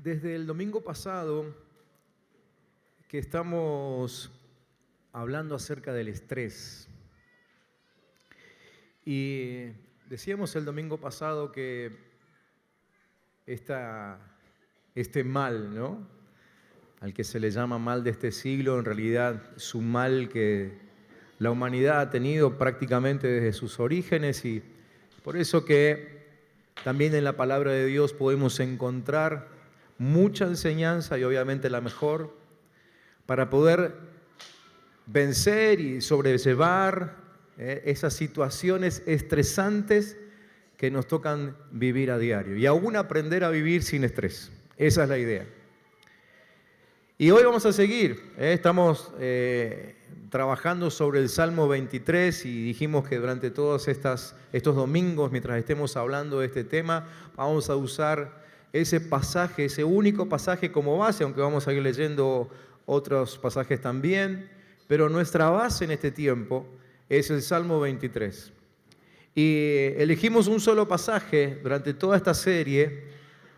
Desde el domingo pasado que estamos hablando acerca del estrés. Y decíamos el domingo pasado que este mal, ¿no?, al que se le llama mal de este siglo, en realidad es un mal que la humanidad ha tenido prácticamente desde sus orígenes, y por eso que también en la palabra de Dios podemos encontrar mucha enseñanza, y obviamente la mejor, para poder vencer y sobrellevar esas situaciones estresantes que nos tocan vivir a diario, y aún aprender a vivir sin estrés. Esa es la idea. Y hoy vamos a seguir, estamos trabajando sobre el Salmo 23, y dijimos que durante todos estos domingos, mientras estemos hablando de este tema, vamos a usar ese pasaje, ese único pasaje como base, aunque vamos a ir leyendo otros pasajes también, pero nuestra base en este tiempo es el Salmo 23. Y elegimos un solo pasaje durante toda esta serie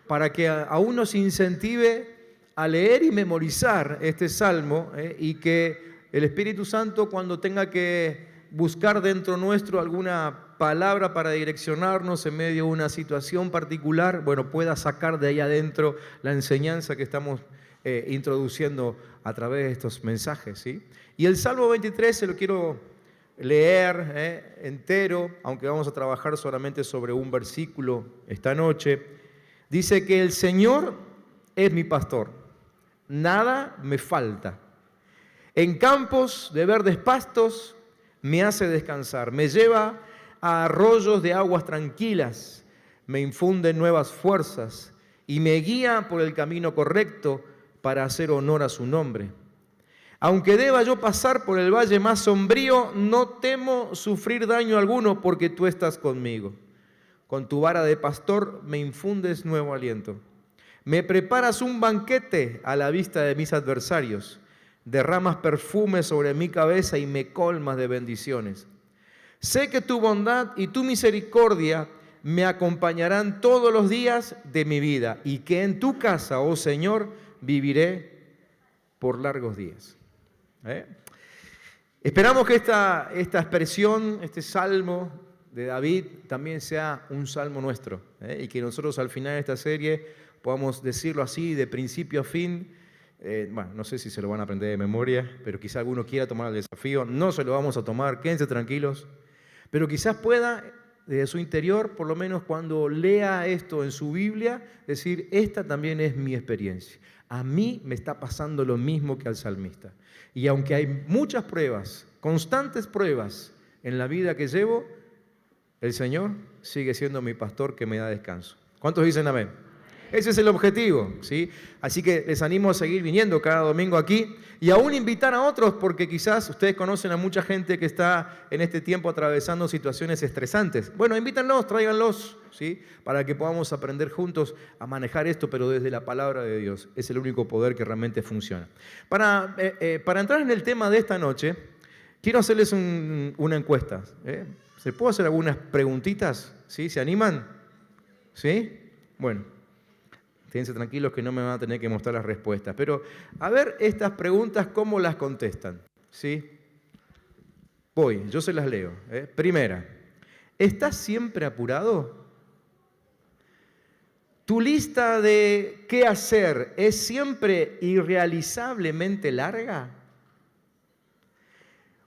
para que aún nos incentive a leer y memorizar este Salmo, y que el Espíritu Santo, cuando tenga que buscar dentro nuestro alguna palabra para direccionarnos en medio de una situación particular, pueda sacar de ahí adentro la enseñanza que estamos introduciendo a través de estos mensajes, ¿sí? Y el Salmo 23 se lo quiero leer entero, aunque vamos a trabajar solamente sobre un versículo esta noche. Dice que el Señor es mi pastor, nada me falta. En campos de verdes pastos me hace descansar, me lleva a arroyos de aguas tranquilas, me infunde nuevas fuerzas y me guía por el camino correcto para hacer honor a su nombre. Aunque deba yo pasar por el valle más sombrío, no temo sufrir daño alguno, porque tú estás conmigo. Con tu vara de pastor me infundes nuevo aliento. Me preparas un banquete a la vista de mis adversarios. Derramas perfume sobre mi cabeza y me colmas de bendiciones. Sé que tu bondad y tu misericordia me acompañarán todos los días de mi vida, y que en tu casa, oh Señor, viviré por largos días. Esperamos que esta expresión, este salmo de David, también sea un salmo nuestro, y que nosotros al final de esta serie podamos decirlo así, de principio a fin. No sé si se lo van a aprender de memoria, pero quizá alguno quiera tomar el desafío. No se lo vamos a tomar, quédense tranquilos. Pero quizás pueda, desde su interior, por lo menos cuando lea esto en su Biblia, decir: esta también es mi experiencia. A mí me está pasando lo mismo que al salmista. Y aunque hay muchas pruebas, constantes pruebas en la vida que llevo, el Señor sigue siendo mi pastor que me da descanso. ¿Cuántos dicen amén? Ese es el objetivo, ¿sí? Así que les animo a seguir viniendo cada domingo aquí, y aún invitar a otros, porque quizás ustedes conocen a mucha gente que está en este tiempo atravesando situaciones estresantes. Invítanlos, tráiganlos, ¿sí?, para que podamos aprender juntos a manejar esto, pero desde la palabra de Dios. Es el único poder que realmente funciona. Para entrar en el tema de esta noche, quiero hacerles una encuesta. ¿Se puedo hacer algunas preguntitas? ¿Sí? ¿Se animan? ¿Sí? Bueno. Quédense tranquilos que no me van a tener que mostrar las respuestas. Pero a ver estas preguntas, ¿cómo las contestan? ¿Sí? Yo se las leo. Primera, ¿estás siempre apurado? ¿Tu lista de qué hacer es siempre irrealizablemente larga?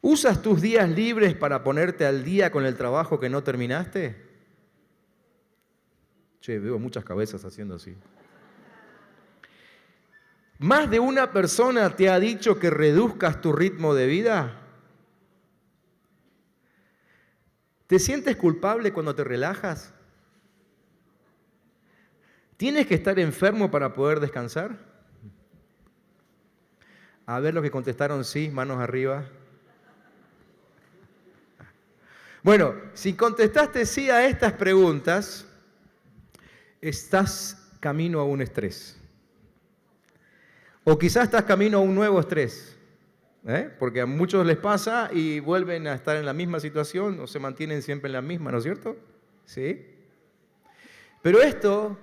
¿Usas tus días libres para ponerte al día con el trabajo que no terminaste? Veo muchas cabezas haciendo así. ¿Más de una persona te ha dicho que reduzcas tu ritmo de vida? ¿Te sientes culpable cuando te relajas? ¿Tienes que estar enfermo para poder descansar? A ver los que contestaron sí, manos arriba. Si contestaste sí a estas preguntas, estás camino a un estrés. O quizás estás camino a un nuevo estrés, porque a muchos les pasa y vuelven a estar en la misma situación o se mantienen siempre en la misma, ¿no es cierto? ¿Sí? Pero esto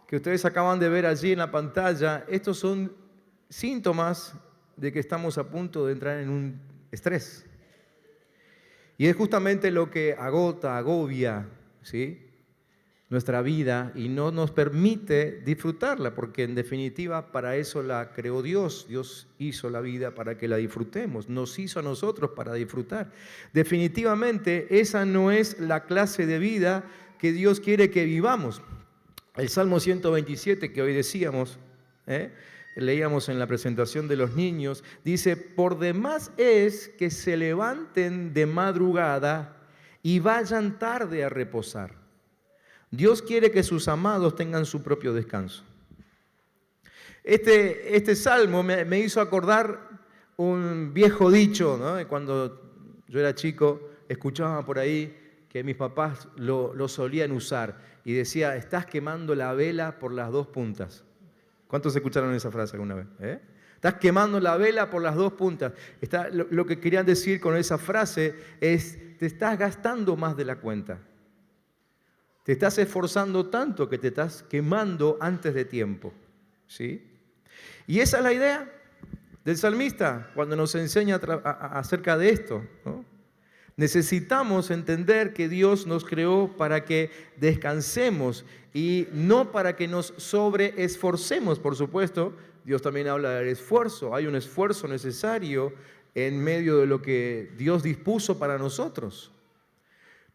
que ustedes acaban de ver allí en la pantalla, estos son síntomas de que estamos a punto de entrar en un estrés. Y es justamente lo que agobia, ¿sí?, nuestra vida y no nos permite disfrutarla, porque en definitiva para eso la creó Dios. Dios hizo la vida para que la disfrutemos, nos hizo a nosotros para disfrutar. Definitivamente esa no es la clase de vida que Dios quiere que vivamos. El Salmo 127 que hoy decíamos, leíamos en la presentación de los niños, dice: por demás es que se levanten de madrugada y vayan tarde a reposar. Dios quiere que sus amados tengan su propio descanso. Este salmo me hizo acordar un viejo dicho, ¿no? Cuando yo era chico, escuchaba por ahí que mis papás lo solían usar y decía: estás quemando la vela por las dos puntas. ¿Cuántos escucharon esa frase alguna vez? Estás quemando la vela por las dos puntas. Lo que querían decir con esa frase es: te estás gastando más de la cuenta. Te estás esforzando tanto que te estás quemando antes de tiempo, ¿sí? Y esa es la idea del salmista cuando nos enseña acerca de esto, ¿no? Necesitamos entender que Dios nos creó para que descansemos y no para que nos sobreesforcemos. Por supuesto, Dios también habla del esfuerzo. Hay un esfuerzo necesario en medio de lo que Dios dispuso para nosotros.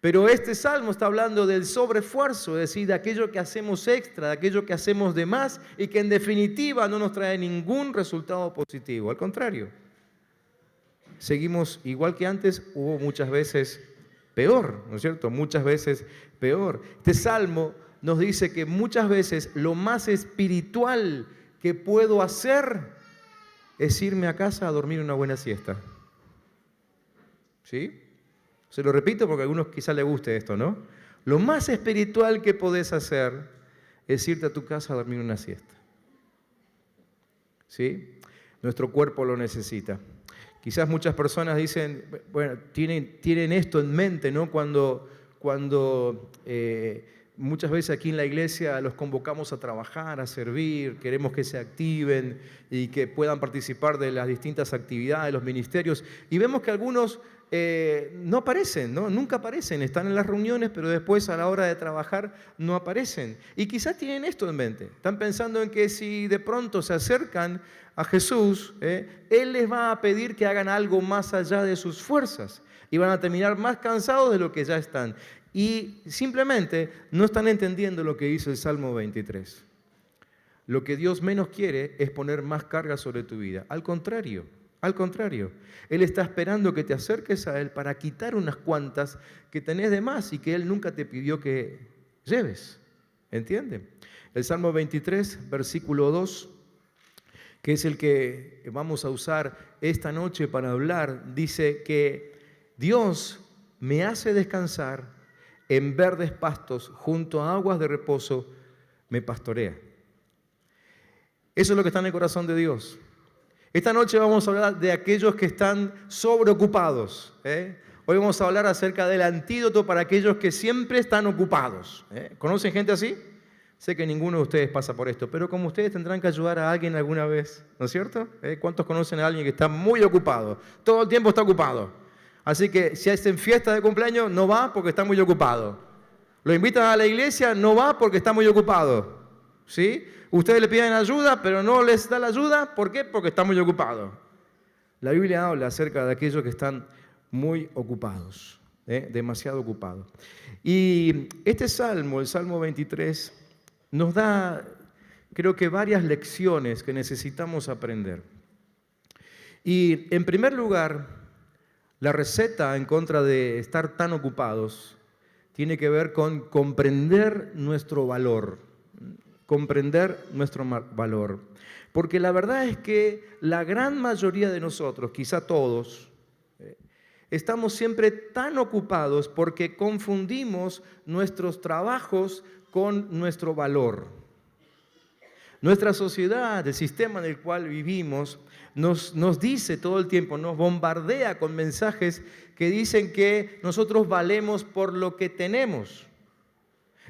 Pero este salmo está hablando del sobreesfuerzo, es decir, de aquello que hacemos extra, de aquello que hacemos de más y que en definitiva no nos trae ningún resultado positivo. Al contrario, seguimos igual que antes, hubo muchas veces peor, ¿no es cierto? Muchas veces peor. Este salmo nos dice que muchas veces lo más espiritual que puedo hacer es irme a casa a dormir una buena siesta. ¿Sí? Se lo repito porque a algunos quizás les guste esto, ¿no? Lo más espiritual que podés hacer es irte a tu casa a dormir una siesta. ¿Sí? Nuestro cuerpo lo necesita. Quizás muchas personas dicen, bueno, tienen esto en mente, ¿no? Cuando muchas veces aquí en la iglesia los convocamos a trabajar, a servir, queremos que se activen y que puedan participar de las distintas actividades, los ministerios, y vemos que algunos no aparecen, ¿no? Nunca aparecen, están en las reuniones, pero después a la hora de trabajar no aparecen. Y quizás tienen esto en mente, están pensando en que si de pronto se acercan a Jesús, Él les va a pedir que hagan algo más allá de sus fuerzas y van a terminar más cansados de lo que ya están. Y simplemente no están entendiendo lo que dice el Salmo 23. Lo que Dios menos quiere es poner más carga sobre tu vida. Al contrario, Él está esperando que te acerques a Él para quitar unas cuantas que tenés de más y que Él nunca te pidió que lleves. ¿Entienden? El Salmo 23, versículo 2, que es el que vamos a usar esta noche para hablar, dice que Dios me hace descansar en verdes pastos, junto a aguas de reposo, me pastorea. Eso es lo que está en el corazón de Dios. Esta noche vamos a hablar de aquellos que están sobreocupados. Hoy vamos a hablar acerca del antídoto para aquellos que siempre están ocupados. ¿Conocen gente así? Sé que ninguno de ustedes pasa por esto, pero como ustedes tendrán que ayudar a alguien alguna vez, ¿no es cierto? ¿Cuántos conocen a alguien que está muy ocupado? Todo el tiempo está ocupado. Así que si hacen fiesta de cumpleaños, no va porque está muy ocupado. Lo invitan a la iglesia, no va porque está muy ocupado. ¿Sí? Ustedes le piden ayuda, pero no les da la ayuda. ¿Por qué? Porque está muy ocupado. La Biblia habla acerca de aquellos que están muy ocupados, demasiado ocupados. Y este salmo, el Salmo 23, nos da, creo que varias lecciones que necesitamos aprender. Y en primer lugar, la receta en contra de estar tan ocupados tiene que ver con comprender nuestro valor. Comprender nuestro valor. Porque la verdad es que la gran mayoría de nosotros, quizá todos, estamos siempre tan ocupados porque confundimos nuestros trabajos con nuestro valor. Nuestra sociedad, el sistema en el cual vivimos, nos dice todo el tiempo, nos bombardea con mensajes que dicen que nosotros valemos por lo que tenemos.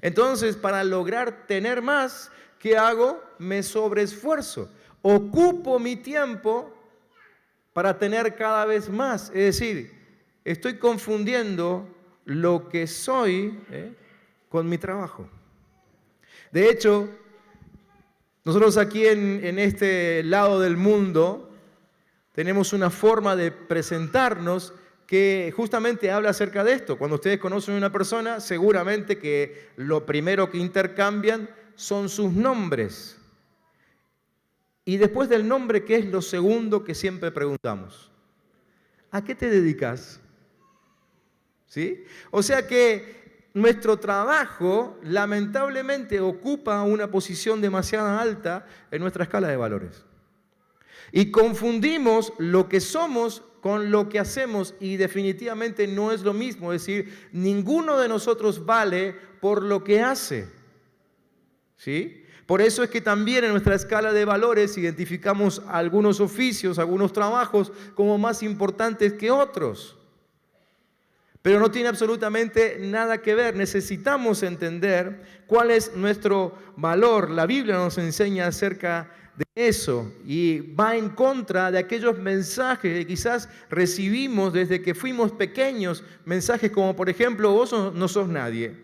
Entonces, para lograr tener más, ¿qué hago? Me sobreesfuerzo. Ocupo mi tiempo para tener cada vez más. Es decir, estoy confundiendo lo que soy con mi trabajo. De hecho, nosotros aquí en este lado del mundo tenemos una forma de presentarnos que justamente habla acerca de esto. Cuando ustedes conocen a una persona, seguramente que lo primero que intercambian son sus nombres. Y después del nombre, ¿qué es lo segundo que siempre preguntamos? ¿A qué te dedicas? ¿Sí? O sea que nuestro trabajo lamentablemente ocupa una posición demasiado alta en nuestra escala de valores. Y confundimos lo que somos con lo que hacemos y definitivamente no es lo mismo. Es decir, ninguno de nosotros vale por lo que hace. ¿Sí? Por eso es que también en nuestra escala de valores identificamos algunos oficios, algunos trabajos como más importantes que otros. Pero no tiene absolutamente nada que ver. Necesitamos entender cuál es nuestro valor. La Biblia nos enseña acerca de eso y va en contra de aquellos mensajes que quizás recibimos desde que fuimos pequeños. Mensajes como, por ejemplo, vos no sos nadie.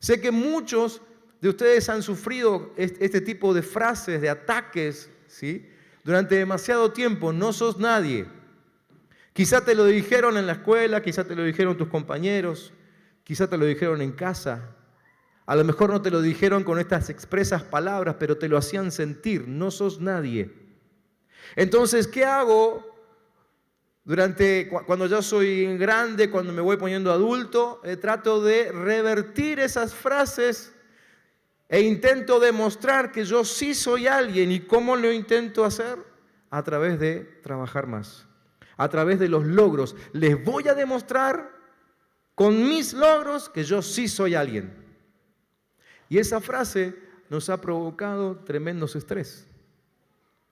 Sé que muchos de ustedes han sufrido este tipo de frases, de ataques, ¿sí? Durante demasiado tiempo. No sos nadie. Quizá te lo dijeron en la escuela, quizá te lo dijeron tus compañeros, quizá te lo dijeron en casa. A lo mejor no te lo dijeron con estas expresas palabras, pero te lo hacían sentir. No sos nadie. Entonces, ¿qué hago cuando yo soy grande, cuando me voy poniendo adulto? Trato de revertir esas frases e intento demostrar que yo sí soy alguien. ¿Y cómo lo intento hacer? A través de trabajar más, a través de los logros. Les voy a demostrar con mis logros que yo sí soy alguien. Y esa frase nos ha provocado tremendos estrés.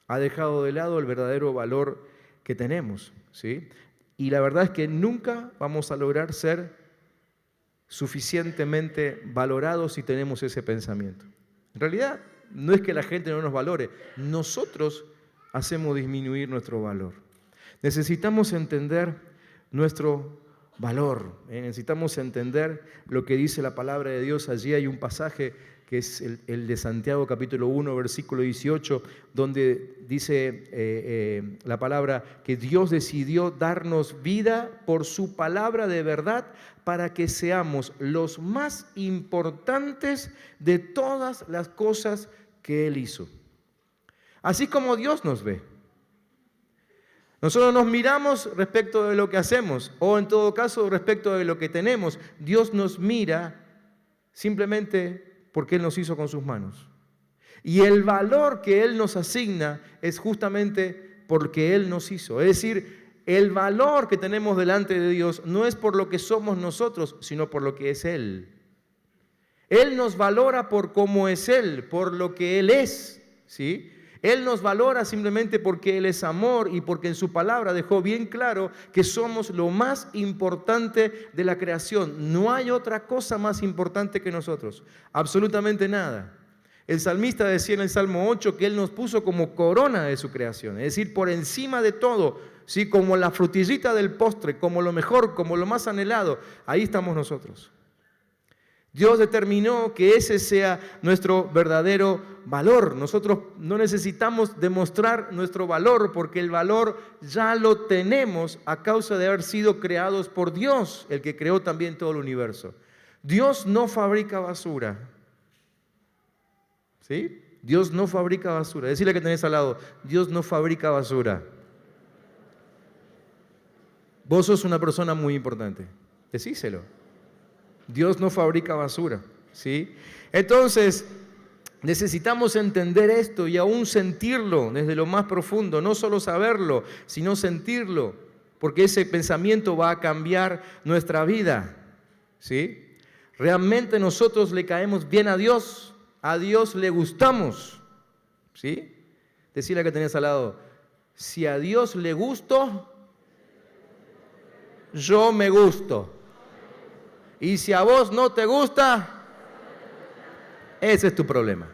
Ha dejado de lado el verdadero valor que tenemos, ¿sí? Y la verdad es que nunca vamos a lograr ser suficientemente valorados si tenemos ese pensamiento. En realidad, no es que la gente no nos valore, nosotros hacemos disminuir nuestro valor. Necesitamos entender nuestro valor, necesitamos entender lo que dice la palabra de Dios. Allí hay un pasaje que es el de Santiago capítulo 1, versículo 18, donde dice la palabra que Dios decidió darnos vida por su palabra de verdad para que seamos los más importantes de todas las cosas que Él hizo. Así como Dios nos ve. Nosotros nos miramos respecto de lo que hacemos, o en todo caso respecto de lo que tenemos. Dios nos mira simplemente porque Él nos hizo con sus manos. Y el valor que Él nos asigna es justamente porque Él nos hizo. Es decir, el valor que tenemos delante de Dios no es por lo que somos nosotros, sino por lo que es Él. Él nos valora por cómo es Él, por lo que Él es, ¿sí? Él nos valora simplemente porque Él es amor y porque en su palabra dejó bien claro que somos lo más importante de la creación. No hay otra cosa más importante que nosotros, absolutamente nada. El salmista decía en el Salmo 8 que Él nos puso como corona de su creación, es decir, por encima de todo, ¿sí? Como la frutillita del postre, como lo mejor, como lo más anhelado, ahí estamos nosotros. Dios determinó que ese sea nuestro verdadero valor. Nosotros no necesitamos demostrar nuestro valor porque el valor ya lo tenemos a causa de haber sido creados por Dios, el que creó también todo el universo. Dios no fabrica basura. ¿Sí? Dios no fabrica basura. Decirle que tenés al lado, Dios no fabrica basura. Vos sos una persona muy importante. Decíselo. Dios no fabrica basura, ¿sí? Entonces, necesitamos entender esto y aún sentirlo desde lo más profundo, no solo saberlo, sino sentirlo, porque ese pensamiento va a cambiar nuestra vida, ¿sí? Realmente nosotros le caemos bien a Dios le gustamos, ¿sí? Decirle que tenés al lado, si a Dios le gusto, yo me gusto. Y si a vos no te gusta, ese es tu problema.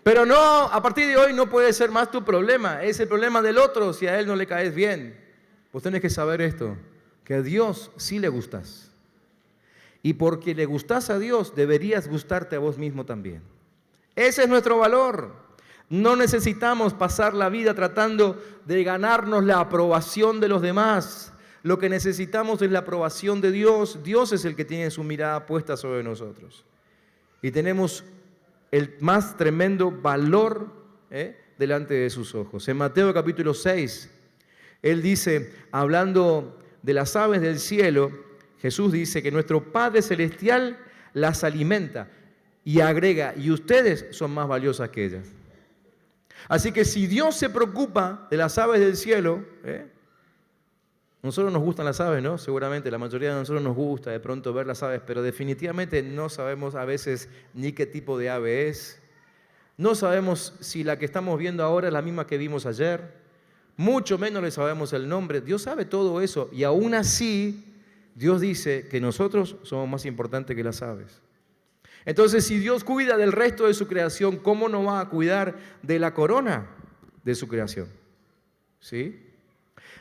Pero no, a partir de hoy no puede ser más tu problema. Es el problema del otro si a él no le caes bien. Vos tenés que saber esto, que a Dios sí le gustás. Y porque le gustás a Dios, deberías gustarte a vos mismo también. Ese es nuestro valor. No necesitamos pasar la vida tratando de ganarnos la aprobación de los demás. Lo que necesitamos es la aprobación de Dios. Dios es el que tiene su mirada puesta sobre nosotros. Y tenemos el más tremendo valor delante de sus ojos. En Mateo capítulo 6, Él dice, hablando de las aves del cielo, Jesús dice que nuestro Padre Celestial las alimenta y agrega, y ustedes son más valiosas que ellas. Así que si Dios se preocupa de las aves del cielo, nosotros nos gustan las aves, ¿no? Seguramente la mayoría de nosotros nos gusta de pronto ver las aves, pero definitivamente no sabemos a veces ni qué tipo de ave es. No sabemos si la que estamos viendo ahora es la misma que vimos ayer. Mucho menos le sabemos el nombre. Dios sabe todo eso y aún así Dios dice que nosotros somos más importantes que las aves. Entonces, si Dios cuida del resto de su creación, ¿cómo no va a cuidar de la corona de su creación? ¿Sí?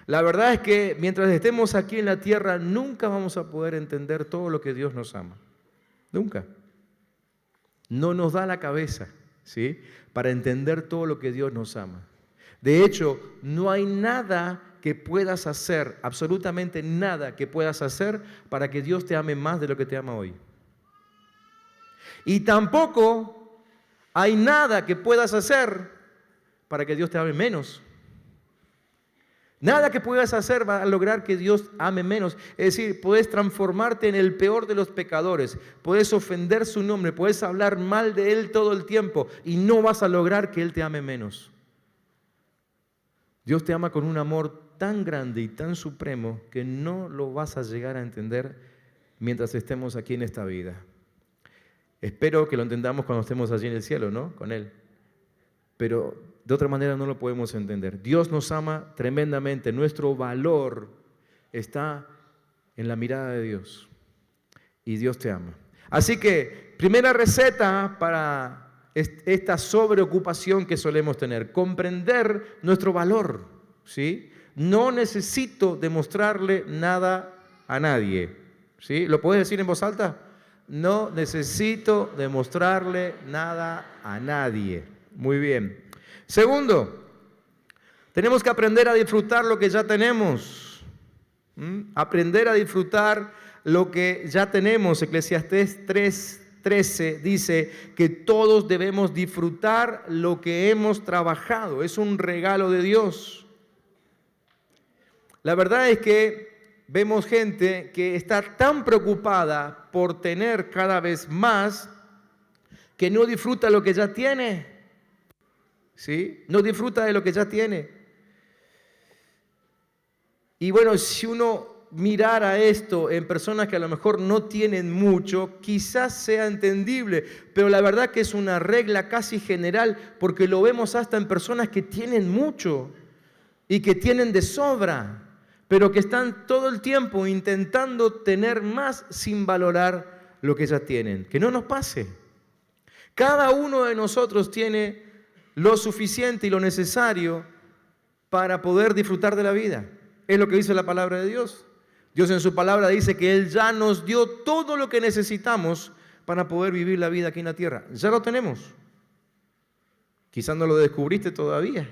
La verdad es que mientras estemos aquí en la tierra, nunca vamos a poder entender todo lo que Dios nos ama. Nunca. No nos da la cabeza, ¿sí?, para entender todo lo que Dios nos ama. De hecho, no hay nada que puedas hacer, absolutamente nada que puedas hacer para que Dios te ame más de lo que te ama hoy. Y tampoco hay nada que puedas hacer para que Dios te ame menos. Nada que puedas hacer va a lograr que Dios ame menos. Es decir, puedes transformarte en el peor de los pecadores, puedes ofender su nombre, puedes hablar mal de Él todo el tiempo y no vas a lograr que Él te ame menos. Dios te ama con un amor tan grande y tan supremo que no lo vas a llegar a entender mientras estemos aquí en esta vida. Espero que lo entendamos cuando estemos allí en el cielo, ¿no? Con Él. Pero de otra manera no lo podemos entender. Dios nos ama tremendamente. Nuestro valor está en la mirada de Dios. Y Dios te ama. Así que, primera receta para esta sobreocupación que solemos tener. Comprender nuestro valor, ¿sí? No necesito demostrarle nada a nadie, ¿sí? ¿Lo puedes decir en voz alta? No necesito demostrarle nada a nadie. Muy bien. Segundo, tenemos que aprender a disfrutar lo que ya tenemos. Aprender a disfrutar lo que ya tenemos. Eclesiastés 3:13 dice que todos debemos disfrutar lo que hemos trabajado. Es un regalo de Dios. La verdad es que vemos gente que está tan preocupada por tener cada vez más que no disfruta lo que ya tiene. ¿Sí? No disfruta de lo que ya tiene. Y bueno, si uno mirara esto en personas que a lo mejor no tienen mucho, quizás sea entendible, pero la verdad que es una regla casi general porque lo vemos hasta en personas que tienen mucho y que tienen de sobra, pero que están todo el tiempo intentando tener más sin valorar lo que ya tienen. Que no nos pase. Cada uno de nosotros tiene lo suficiente y lo necesario para poder disfrutar de la vida. Es lo que dice la palabra de Dios. Dios en su palabra dice que Él ya nos dio todo lo que necesitamos para poder vivir la vida aquí en la tierra. Ya lo tenemos. Quizás no lo descubriste todavía.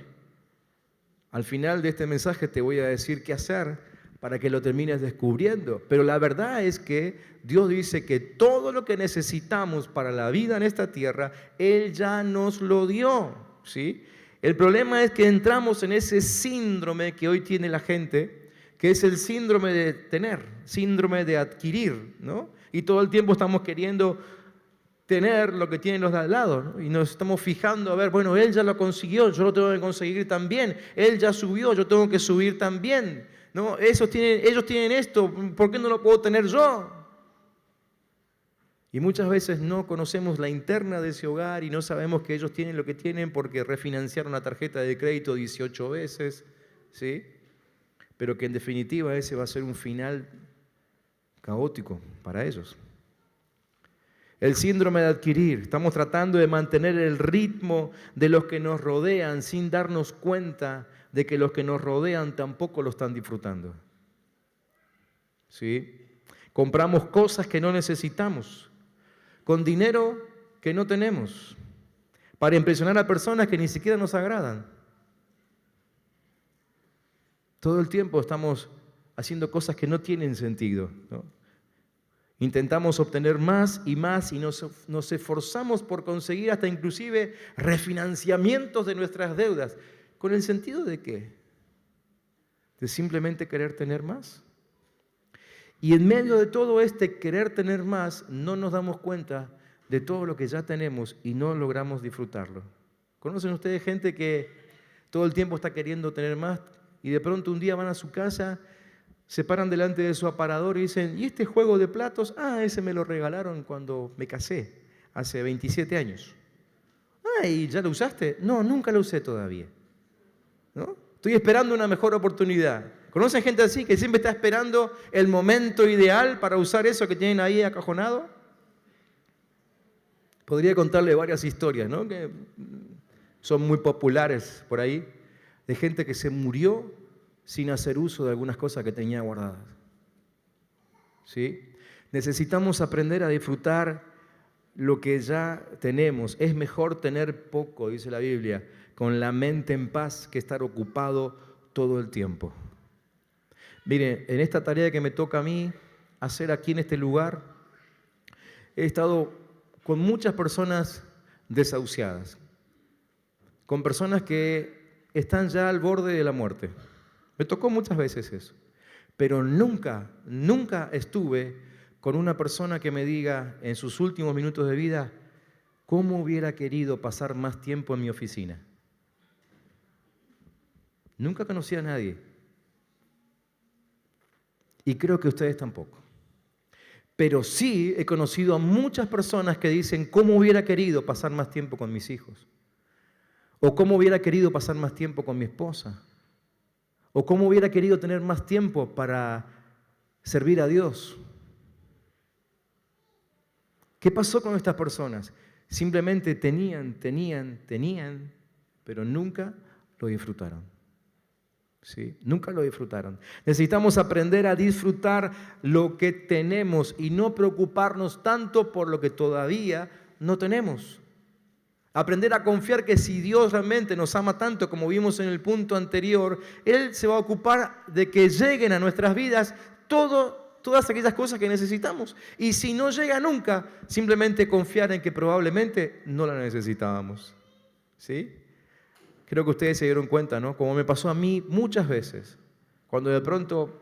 Al final de este mensaje te voy a decir qué hacer para que lo termines descubriendo. Pero la verdad es que Dios dice que todo lo que necesitamos para la vida en esta tierra, Él ya nos lo dio, ¿sí? El problema es que entramos en ese síndrome que hoy tiene la gente, que es el síndrome de tener, síndrome de adquirir, ¿no? Y todo el tiempo estamos queriendo tener lo que tienen los de al lado, ¿no? Y nos estamos fijando a ver, bueno, él ya lo consiguió, yo lo tengo que conseguir también, él ya subió, yo tengo que subir también, ¿no? Ellos tienen esto, ¿por qué no lo puedo tener yo? Y muchas veces no conocemos la interna de ese hogar y no sabemos que ellos tienen lo que tienen porque refinanciaron la tarjeta de crédito 18 veces, ¿sí? Pero que en definitiva ese va a ser un final caótico para ellos. El síndrome de adquirir. Estamos tratando de mantener el ritmo de los que nos rodean sin darnos cuenta de que los que nos rodean tampoco lo están disfrutando. ¿Sí? Compramos cosas que no necesitamos, con dinero que no tenemos, para impresionar a personas que ni siquiera nos agradan. Todo el tiempo estamos haciendo cosas que no tienen sentido, ¿no? Intentamos obtener más y nos esforzamos por conseguir hasta inclusive refinanciamientos de nuestras deudas. ¿Con el sentido de qué? ¿De simplemente querer tener más? Y en medio de todo este querer tener más, no nos damos cuenta de todo lo que ya tenemos y no logramos disfrutarlo. ¿Conocen ustedes gente que todo el tiempo está queriendo tener más y de pronto un día van a su casa, se paran delante de su aparador y dicen, ¿y este juego de platos? Ah, ese me lo regalaron cuando me casé, hace 27 años. Ah, ¿y ya lo usaste? No, nunca lo usé todavía, ¿no? Estoy esperando una mejor oportunidad. ¿Conocen gente así que siempre está esperando el momento ideal para usar eso que tienen ahí acajonado? Podría contarle varias historias, ¿no? Que son muy populares por ahí, de gente que se murió sin hacer uso de algunas cosas que tenía guardadas. ¿Sí? Necesitamos aprender a disfrutar lo que ya tenemos. Es mejor tener poco, dice la Biblia, con la mente en paz que estar ocupado todo el tiempo. Miren, en esta tarea que me toca a mí hacer aquí en este lugar, he estado con muchas personas desahuciadas, con personas que están ya al borde de la muerte. Me tocó muchas veces eso, pero nunca estuve con una persona que me diga en sus últimos minutos de vida, ¿cómo hubiera querido pasar más tiempo en mi oficina? Nunca conocí a nadie. Y creo que ustedes tampoco. Pero sí he conocido a muchas personas que dicen, ¿cómo hubiera querido pasar más tiempo con mis hijos? O ¿cómo hubiera querido pasar más tiempo con mi esposa? O ¿cómo hubiera querido tener más tiempo para servir a Dios? ¿Qué pasó con estas personas? Simplemente tenían, pero nunca lo disfrutaron. ¿Sí? Nunca lo disfrutaron. Necesitamos aprender a disfrutar lo que tenemos y no preocuparnos tanto por lo que todavía no tenemos. Aprender a confiar que si Dios realmente nos ama tanto como vimos en el punto anterior, Él se va a ocupar de que lleguen a nuestras vidas todas aquellas cosas que necesitamos. Y si no llega nunca, simplemente confiar en que probablemente no la necesitábamos. ¿Sí? Creo que ustedes se dieron cuenta, ¿no? Como me pasó a mí muchas veces. Cuando de pronto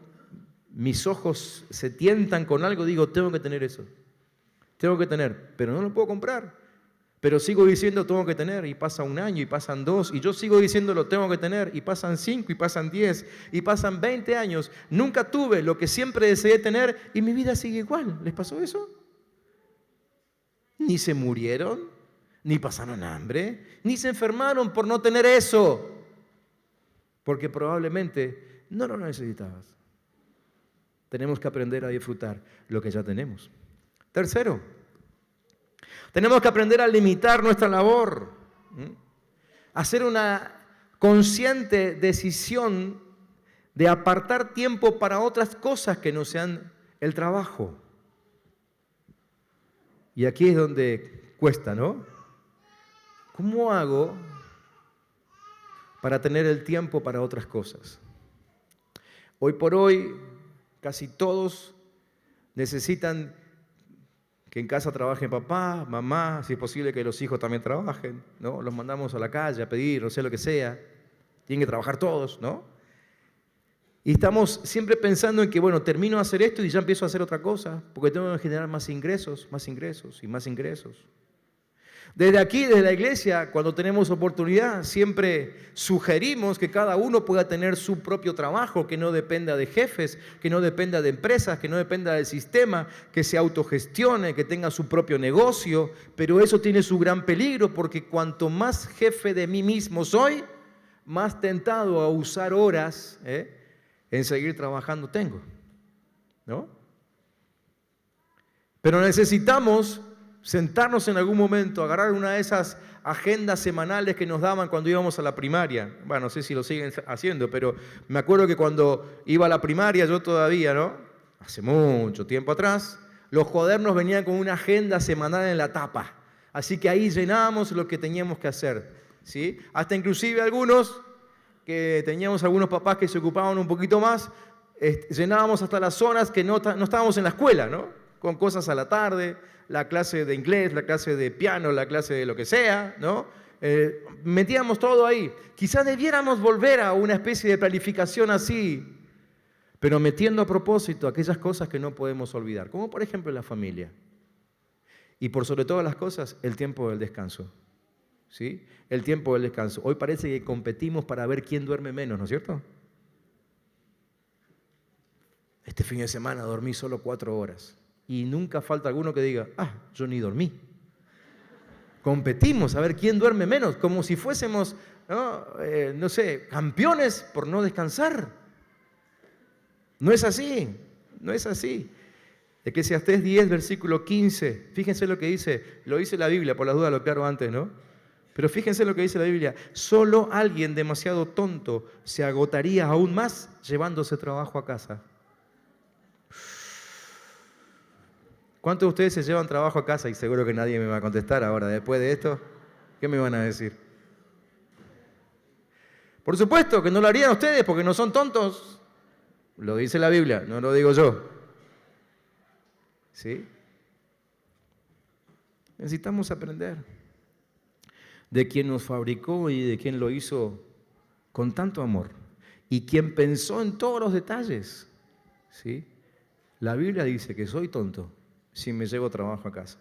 mis ojos se tientan con algo, digo, tengo que tener eso. Tengo que tener, pero no lo puedo comprar. Pero sigo diciendo tengo que tener y pasa un año y pasan 2 y yo sigo diciendo lo tengo que tener y pasan 5 y pasan 10 y pasan 20 años. Nunca tuve lo que siempre deseé tener y mi vida sigue igual. ¿Les pasó eso? Ni se murieron, ni pasaron hambre, ni se enfermaron por no tener eso. Porque probablemente no lo necesitabas. Tenemos que aprender a disfrutar lo que ya tenemos. Tercero, tenemos que aprender a limitar nuestra labor, hacer una consciente decisión de apartar tiempo para otras cosas que no sean el trabajo. Y aquí es donde cuesta, ¿no? ¿Cómo hago para tener el tiempo para otras cosas? Hoy por hoy, casi todos necesitan que en casa trabajen papá, mamá, si es posible que los hijos también trabajen, ¿no? Los mandamos a la calle a pedir, no sé lo que sea. Tienen que trabajar todos, ¿no? Y estamos siempre pensando en que, bueno, termino de hacer esto y ya empiezo a hacer otra cosa, porque tengo que generar más ingresos y más ingresos. Desde aquí, desde la iglesia, cuando tenemos oportunidad, siempre sugerimos que cada uno pueda tener su propio trabajo, que no dependa de jefes, que no dependa de empresas, que no dependa del sistema, que se autogestione, que tenga su propio negocio. Pero eso tiene su gran peligro, porque cuanto más jefe de mí mismo soy, más tentado a usar horas en seguir trabajando tengo, ¿no? Pero necesitamos sentarnos en algún momento, agarrar una de esas agendas semanales que nos daban cuando íbamos a la primaria. Bueno, no sé si lo siguen haciendo, pero me acuerdo que cuando iba a la primaria, yo todavía, ¿no? Hace mucho tiempo atrás, los cuadernos venían con una agenda semanal en la tapa. Así que ahí llenábamos lo que teníamos que hacer, ¿sí? Hasta inclusive algunos, que teníamos algunos papás que se ocupaban un poquito más, llenábamos hasta las zonas que no estábamos en la escuela, ¿no? Con cosas a la tarde, la clase de inglés, la clase de piano, la clase de lo que sea, ¿no? Metíamos todo ahí. Quizás debiéramos volver a una especie de planificación así, pero metiendo a propósito aquellas cosas que no podemos olvidar, como por ejemplo la familia. Y por sobre todas las cosas, el tiempo del descanso. ¿Sí? El tiempo del descanso. Hoy parece que competimos para ver quién duerme menos, ¿no es cierto? Este fin de semana dormí solo 4 horas. Y nunca falta alguno que diga, yo ni dormí. Competimos a ver quién duerme menos, como si fuésemos, no sé, campeones por no descansar. No es así, no es así. Eclesiastés 10, versículo 15. Fíjense lo que dice, lo dice la Biblia, por las dudas lo aclaro antes, ¿no? Pero fíjense lo que dice la Biblia. Solo alguien demasiado tonto se agotaría aún más llevándose trabajo a casa. ¿Cuántos de ustedes se llevan trabajo a casa? Y seguro que nadie me va a contestar ahora, después de esto. ¿Qué me van a decir? Por supuesto que no lo harían ustedes porque no son tontos. Lo dice la Biblia, no lo digo yo. ¿Sí? Necesitamos aprender de quien nos fabricó y de quien lo hizo con tanto amor y quien pensó en todos los detalles. ¿Sí? La Biblia dice que soy tonto si me llevo trabajo a casa.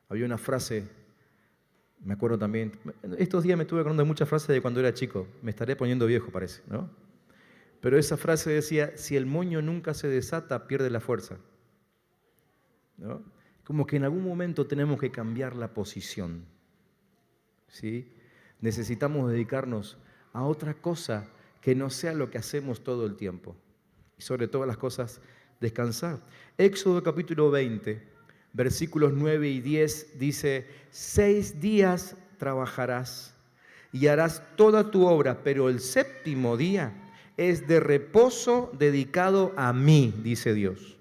Había una frase, me acuerdo también, estos días me estuve acordando de muchas frases de cuando era chico, me estaré poniendo viejo parece, ¿no? Pero esa frase decía, si el moño nunca se desata, pierde la fuerza. ¿No? Como que en algún momento tenemos que cambiar la posición. ¿Sí? Necesitamos dedicarnos a otra cosa que no sea lo que hacemos todo el tiempo. Y sobre todas las cosas, descansar. Éxodo capítulo 20, versículos 9 y 10 dice, 6 días trabajarás y harás toda tu obra, pero el séptimo día es de reposo dedicado a mí, dice Dios.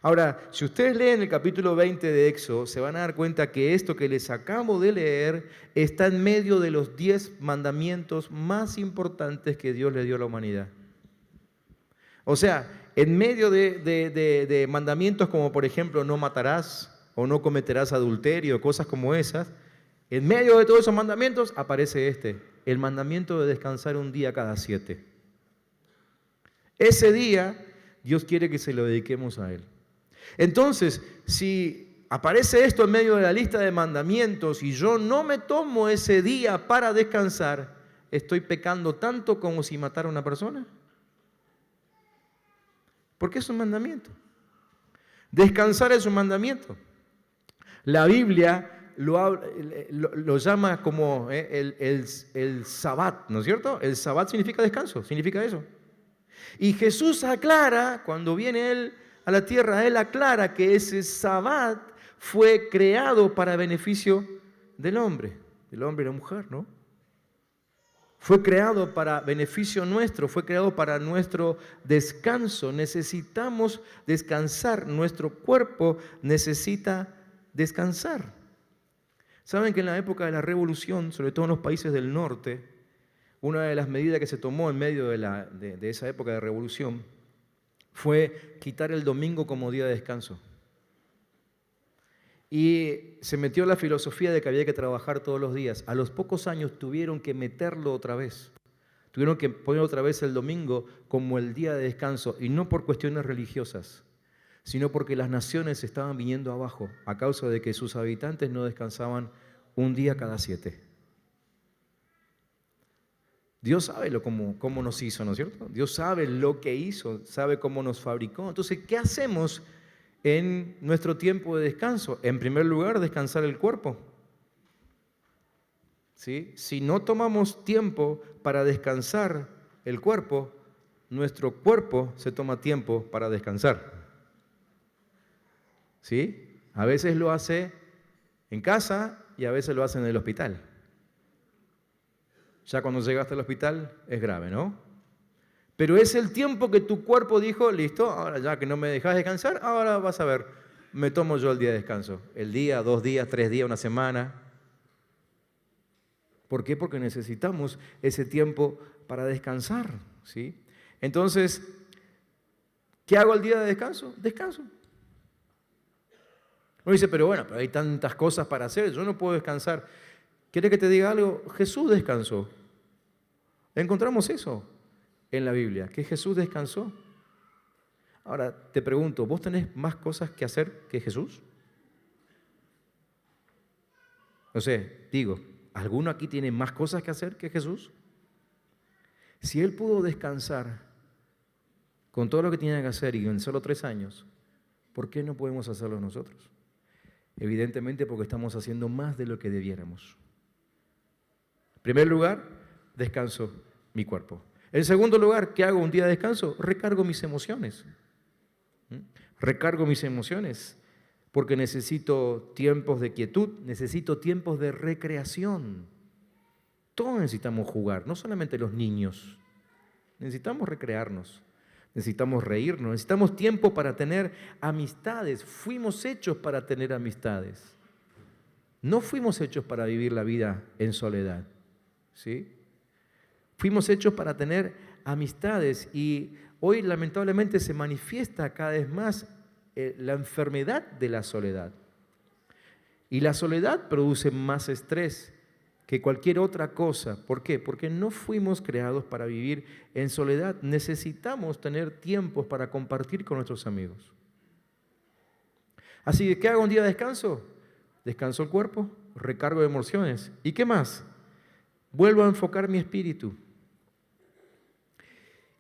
Ahora, si ustedes leen el capítulo 20 de Éxodo, se van a dar cuenta que esto que les acabo de leer está en medio de los 10 mandamientos más importantes que Dios le dio a la humanidad. O sea, en medio de mandamientos como por ejemplo no matarás o no cometerás adulterio, cosas como esas, en medio de todos esos mandamientos aparece el mandamiento de descansar un día cada 7. Ese día Dios quiere que se lo dediquemos a Él. Entonces, si aparece esto en medio de la lista de mandamientos y yo no me tomo ese día para descansar, ¿estoy pecando tanto como si matara a una persona? Porque es un mandamiento. Descansar es un mandamiento. La Biblia lo llama como el Sabbat, ¿no es cierto? El Sabbat significa descanso, significa eso. Y Jesús aclara, cuando viene Él a la tierra, Él aclara que ese Sabbat fue creado para beneficio del hombre y la mujer, ¿no? Fue creado para beneficio nuestro, fue creado para nuestro descanso. Necesitamos descansar, nuestro cuerpo necesita descansar. Saben que en la época de la Revolución, sobre todo en los países del norte, una de las medidas que se tomó en medio de esa época de revolución fue quitar el domingo como día de descanso. Y se metió la filosofía de que había que trabajar todos los días. A los pocos años tuvieron que meterlo otra vez. Tuvieron que poner otra vez el domingo como el día de descanso. Y no por cuestiones religiosas, sino porque las naciones estaban viniendo abajo a causa de que sus habitantes no descansaban un día cada 7. Dios sabe cómo nos hizo, ¿no es cierto? Dios sabe lo que hizo, sabe cómo nos fabricó. Entonces, ¿qué hacemos en nuestro tiempo de descanso? En primer lugar, descansar el cuerpo. ¿Sí? Si no tomamos tiempo para descansar el cuerpo, nuestro cuerpo se toma tiempo para descansar. ¿Sí? A veces lo hace en casa y a veces lo hacen en el hospital. Ya cuando llegaste al hospital es grave, ¿no? Pero es el tiempo que tu cuerpo dijo, listo, ahora ya que no me dejas descansar, ahora vas a ver, me tomo yo el día de descanso. El día, 2 días, 3 días, una semana. ¿Por qué? Porque necesitamos ese tiempo para descansar, ¿sí? Entonces, ¿qué hago el día de descanso? Descanso. Uno dice, pero bueno, pero hay tantas cosas para hacer, yo no puedo descansar. ¿Quiere que te diga algo? Jesús descansó. Encontramos eso en la Biblia, que Jesús descansó. Ahora, te pregunto, ¿vos tenés más cosas que hacer que Jesús? O sea, digo, ¿alguno aquí tiene más cosas que hacer que Jesús? Si Él pudo descansar con todo lo que tenía que hacer y en solo 3 años, ¿por qué no podemos hacerlo nosotros? Evidentemente porque estamos haciendo más de lo que debiéramos. En primer lugar, descanso mi cuerpo. En segundo lugar, ¿qué hago un día de descanso? Recargo mis emociones. Recargo mis emociones porque necesito tiempos de quietud, necesito tiempos de recreación. Todos necesitamos jugar, no solamente los niños. Necesitamos recrearnos, necesitamos reírnos, necesitamos tiempo para tener amistades. Fuimos hechos para tener amistades. No fuimos hechos para vivir la vida en soledad, ¿sí? Fuimos hechos para tener amistades y hoy lamentablemente se manifiesta cada vez más la enfermedad de la soledad. Y la soledad produce más estrés que cualquier otra cosa. ¿Por qué? Porque no fuimos creados para vivir en soledad. Necesitamos tener tiempos para compartir con nuestros amigos. Así que, ¿qué hago un día de descanso? Descanso el cuerpo, recargo de emociones. ¿Y qué más? Vuelvo a enfocar mi espíritu.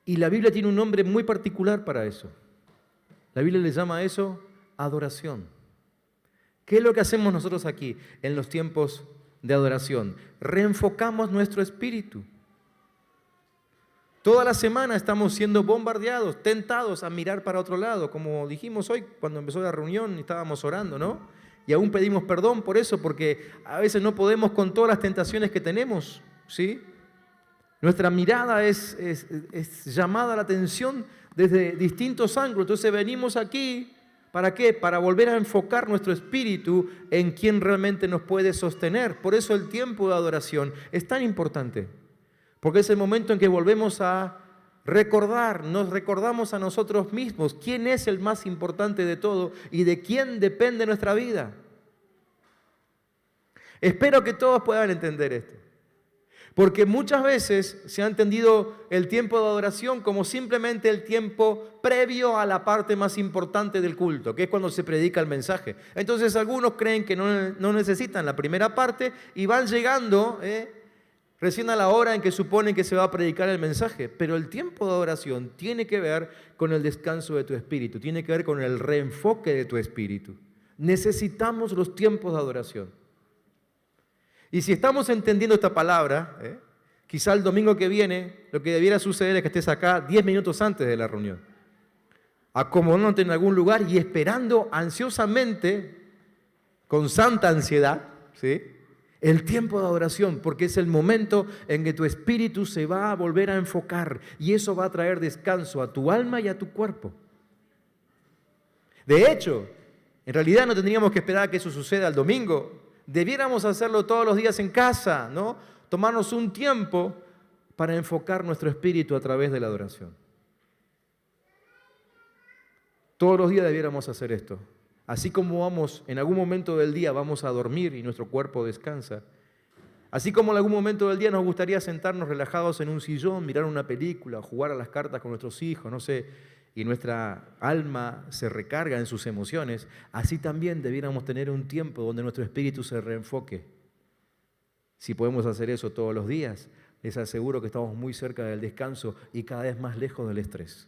Y la Biblia tiene un nombre muy particular para eso. La Biblia le llama a eso adoración. ¿Qué es lo que hacemos nosotros aquí en los tiempos de adoración? Reenfocamos nuestro espíritu. Toda la semana estamos siendo bombardeados, tentados a mirar para otro lado, como dijimos hoy cuando empezó la reunión y estábamos orando, ¿no? Y aún pedimos perdón por eso, porque a veces no podemos con todas las tentaciones que tenemos, ¿sí? Nuestra mirada es llamada a la atención desde distintos ángulos. Entonces venimos aquí, ¿para qué? Para volver a enfocar nuestro espíritu en quien realmente nos puede sostener. Por eso el tiempo de adoración es tan importante. Porque es el momento en que volvemos a recordar, nos recordamos a nosotros mismos quién es el más importante de todo y de quién depende nuestra vida. Espero que todos puedan entender esto. Porque muchas veces se ha entendido el tiempo de adoración como simplemente el tiempo previo a la parte más importante del culto, que es cuando se predica el mensaje. Entonces algunos creen que no necesitan la primera parte y van llegando recién a la hora en que suponen que se va a predicar el mensaje. Pero el tiempo de adoración tiene que ver con el descanso de tu espíritu, tiene que ver con el reenfoque de tu espíritu. Necesitamos los tiempos de adoración. Y si estamos entendiendo esta palabra, quizá el domingo que viene lo que debiera suceder es que estés acá 10 minutos antes de la reunión, acomodándote en algún lugar y esperando ansiosamente, con santa ansiedad, ¿sí?, el tiempo de adoración, porque es el momento en que tu espíritu se va a volver a enfocar y eso va a traer descanso a tu alma y a tu cuerpo. De hecho, en realidad no tendríamos que esperar a que eso suceda el domingo. Debiéramos hacerlo todos los días en casa, ¿no? Tomarnos un tiempo para enfocar nuestro espíritu a través de la adoración. Todos los días debiéramos hacer esto. Así como en algún momento del día vamos a dormir y nuestro cuerpo descansa. Así como en algún momento del día nos gustaría sentarnos relajados en un sillón, mirar una película, jugar a las cartas con nuestros hijos, no sé, y nuestra alma se recarga en sus emociones, así también debiéramos tener un tiempo donde nuestro espíritu se reenfoque. Si podemos hacer eso todos los días, les aseguro que estamos muy cerca del descanso y cada vez más lejos del estrés.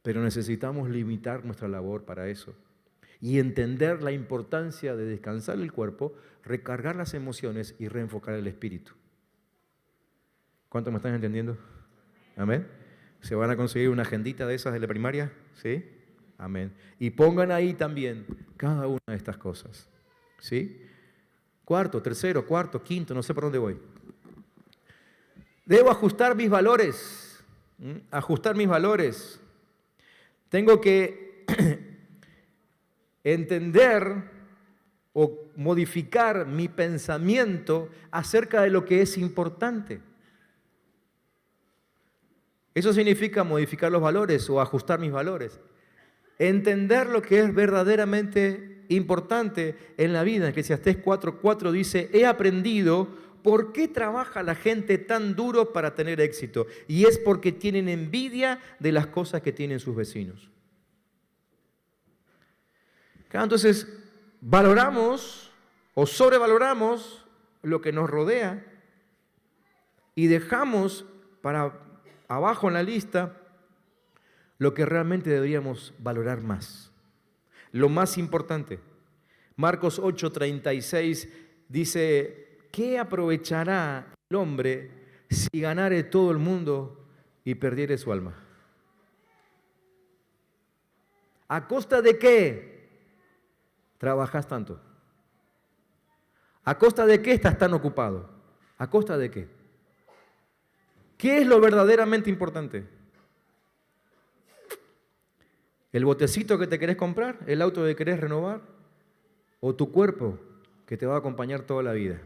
Pero necesitamos limitar nuestra labor para eso y entender la importancia de descansar el cuerpo, recargar las emociones y reenfocar el espíritu. ¿Cuántos me están entendiendo? Amén. ¿Se van a conseguir una agendita de esas de la primaria? ¿Sí? Amén. Y pongan ahí también cada una de estas cosas. ¿Sí? Cuarto, tercero, cuarto, quinto, no sé por dónde voy. Debo ajustar mis valores. Ajustar mis valores. Tengo que entender o modificar mi pensamiento acerca de lo que es importante. Eso significa modificar los valores o ajustar mis valores. Entender lo que es verdaderamente importante en la vida. Eclesiastés 4:4 dice, he aprendido por qué trabaja la gente tan duro para tener éxito. Y es porque tienen envidia de las cosas que tienen sus vecinos. Entonces, valoramos o sobrevaloramos lo que nos rodea y dejamos para abajo en la lista lo que realmente deberíamos valorar más. Lo más importante. Marcos 8:36 dice, ¿qué aprovechará el hombre si ganare todo el mundo y perdiere su alma? ¿A costa de qué trabajas tanto? ¿A costa de qué estás tan ocupado? ¿A costa de qué? ¿Qué es lo verdaderamente importante? ¿El botecito que te querés comprar? ¿El auto que querés renovar? ¿O tu cuerpo que te va a acompañar toda la vida?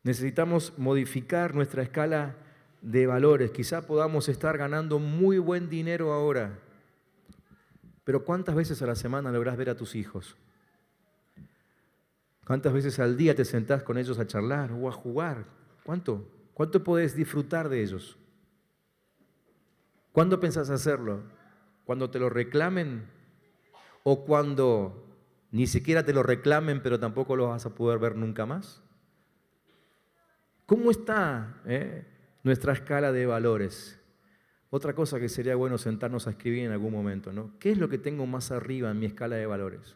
Necesitamos modificar nuestra escala de valores. Quizá podamos estar ganando muy buen dinero ahora, pero ¿cuántas veces a la semana lográs ver a tus hijos? ¿Cuántas veces al día te sentás con ellos a charlar o a jugar? ¿Cuánto? ¿Cuánto podés disfrutar de ellos? ¿Cuándo pensás hacerlo? ¿Cuando te lo reclamen? ¿O cuando ni siquiera te lo reclamen, pero tampoco lo vas a poder ver nunca más? ¿Cómo está nuestra escala de valores? Otra cosa que sería bueno sentarnos a escribir en algún momento, ¿no? ¿Qué es lo que tengo más arriba en mi escala de valores?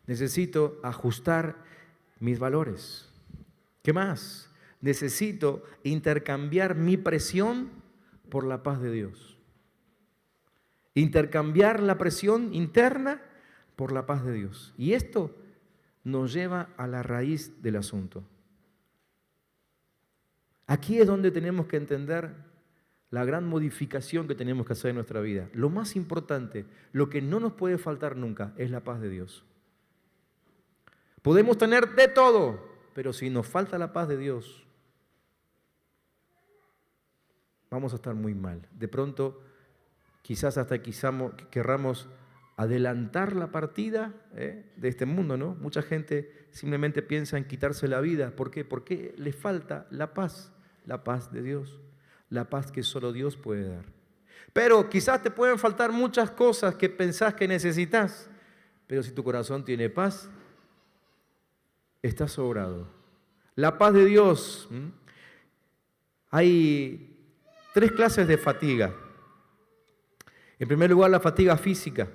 Necesito ajustar mis valores. ¿Qué más? Necesito intercambiar mi presión por la paz de Dios. Intercambiar la presión interna por la paz de Dios. Y esto nos lleva a la raíz del asunto. Aquí es donde tenemos que entender la gran modificación que tenemos que hacer en nuestra vida. Lo más importante, lo que no nos puede faltar nunca, es la paz de Dios. Podemos tener de todo, pero si nos falta la paz de Dios, vamos a estar muy mal. De pronto, quizás hasta querramos adelantar la partida de este mundo, ¿no? Mucha gente simplemente piensa en quitarse la vida. ¿Por qué? Porque le falta la paz de Dios, la paz que solo Dios puede dar. Pero quizás te pueden faltar muchas cosas que pensás que necesitas, pero si tu corazón tiene paz, estás sobrado. La paz de Dios. Hay 3 clases de fatiga. En primer lugar, la fatiga física,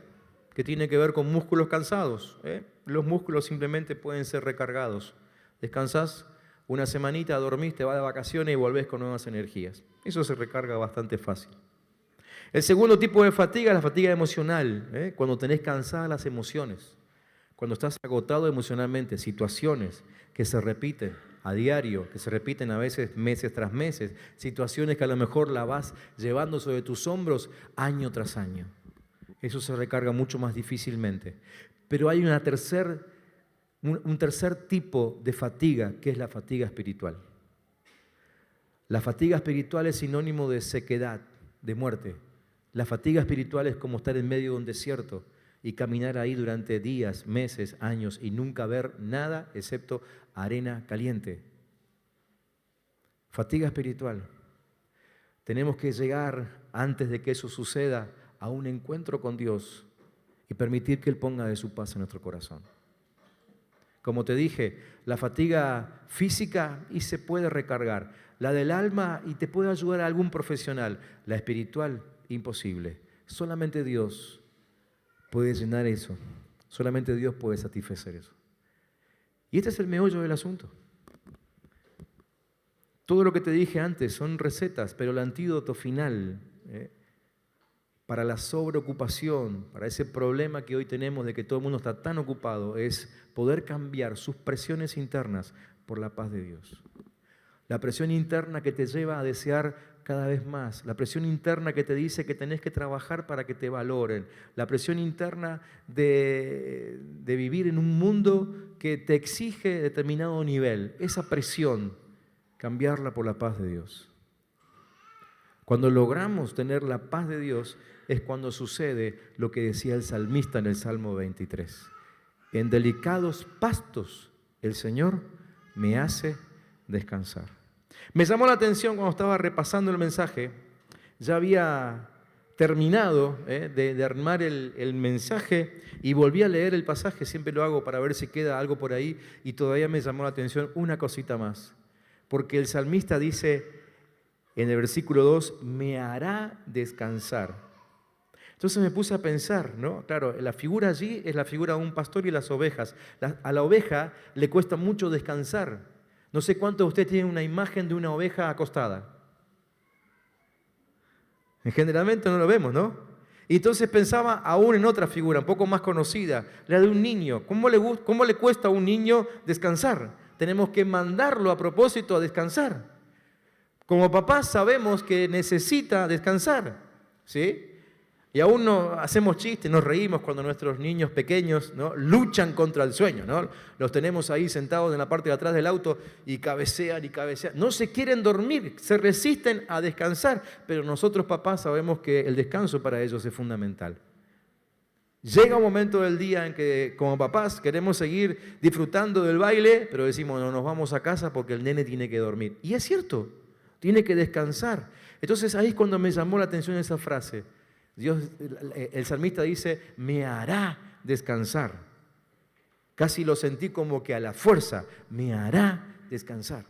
que tiene que ver con músculos cansados. Los músculos simplemente pueden ser recargados. Descansás una semanita, dormís, te vas de vacaciones y volvés con nuevas energías. Eso se recarga bastante fácil. El segundo tipo de fatiga es la fatiga emocional, cuando tenés cansadas las emociones, cuando estás agotado emocionalmente, situaciones que se repiten a diario, que se repiten a veces meses tras meses, situaciones que a lo mejor la vas llevando sobre tus hombros año tras año. Eso se recarga mucho más difícilmente. Pero hay un tercer tipo de fatiga, que es la fatiga espiritual. La fatiga espiritual es sinónimo de sequedad, de muerte. La fatiga espiritual es como estar en medio de un desierto y caminar ahí durante días, meses, años y nunca ver nada excepto arena caliente. Fatiga espiritual. Tenemos que llegar, antes de que eso suceda, a un encuentro con Dios y permitir que Él ponga de su paz en nuestro corazón. Como te dije, la fatiga física y se puede recargar. La del alma y te puede ayudar a algún profesional. La espiritual, imposible. Solamente Dios puede llenar eso. Solamente Dios puede satisfacer eso. Y este es el meollo del asunto. Todo lo que te dije antes son recetas, pero el antídoto final para la sobreocupación, para ese problema que hoy tenemos de que todo el mundo está tan ocupado, es poder cambiar sus presiones internas por la paz de Dios. La presión interna que te lleva a desear cada vez más. La presión interna que te dice que tenés que trabajar para que te valoren. La presión interna de vivir en un mundo que te exige determinado nivel. Esa presión, cambiarla por la paz de Dios. Cuando logramos tener la paz de Dios es cuando sucede lo que decía el salmista en el Salmo 23. En delicados pastos el Señor me hace descansar. Me llamó la atención cuando estaba repasando el mensaje, ya había terminado de armar el mensaje y volví a leer el pasaje, siempre lo hago para ver si queda algo por ahí, y todavía me llamó la atención una cosita más, porque el salmista dice en el versículo 2, me hará descansar. Entonces me puse a pensar, ¿no? Claro, la figura allí es la figura de un pastor y las ovejas. A la oveja le cuesta mucho descansar. No sé cuántos de ustedes tienen una imagen de una oveja acostada. Generalmente no lo vemos, ¿no? Y entonces pensaba aún en otra figura, un poco más conocida, la de un niño. ¿Cómo le cuesta a un niño descansar? Tenemos que mandarlo a propósito a descansar. Como papás sabemos que necesita descansar, ¿sí? Y aún no hacemos chistes, nos reímos cuando nuestros niños pequeños, ¿no?, luchan contra el sueño, ¿no? Los tenemos ahí sentados en la parte de atrás del auto y cabecean y cabecean. No se quieren dormir, se resisten a descansar, pero nosotros papás sabemos que el descanso para ellos es fundamental. Llega un momento del día en que como papás queremos seguir disfrutando del baile, pero decimos, no, nos vamos a casa porque el nene tiene que dormir. Y es cierto, tiene que descansar. Entonces ahí es cuando me llamó la atención esa frase. El salmista dice, me hará descansar. Casi lo sentí como que a la fuerza, me hará descansar.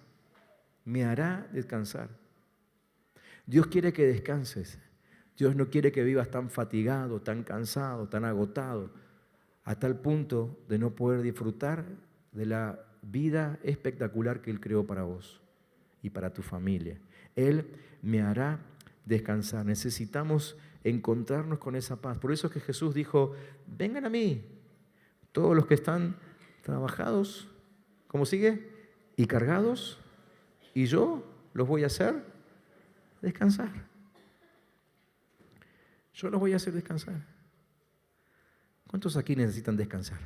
Me hará descansar. Dios quiere que descanses. Dios no quiere que vivas tan fatigado, tan cansado, tan agotado, a tal punto de no poder disfrutar de la vida espectacular que Él creó para vos y para tu familia. Él me hará descansar. Necesitamos encontrarnos con esa paz. Por eso es que Jesús dijo, vengan a mí, todos los que están trabajados, ¿cómo sigue? Y cargados, y yo los voy a hacer descansar. Yo los voy a hacer descansar. ¿Cuántos aquí necesitan descansar?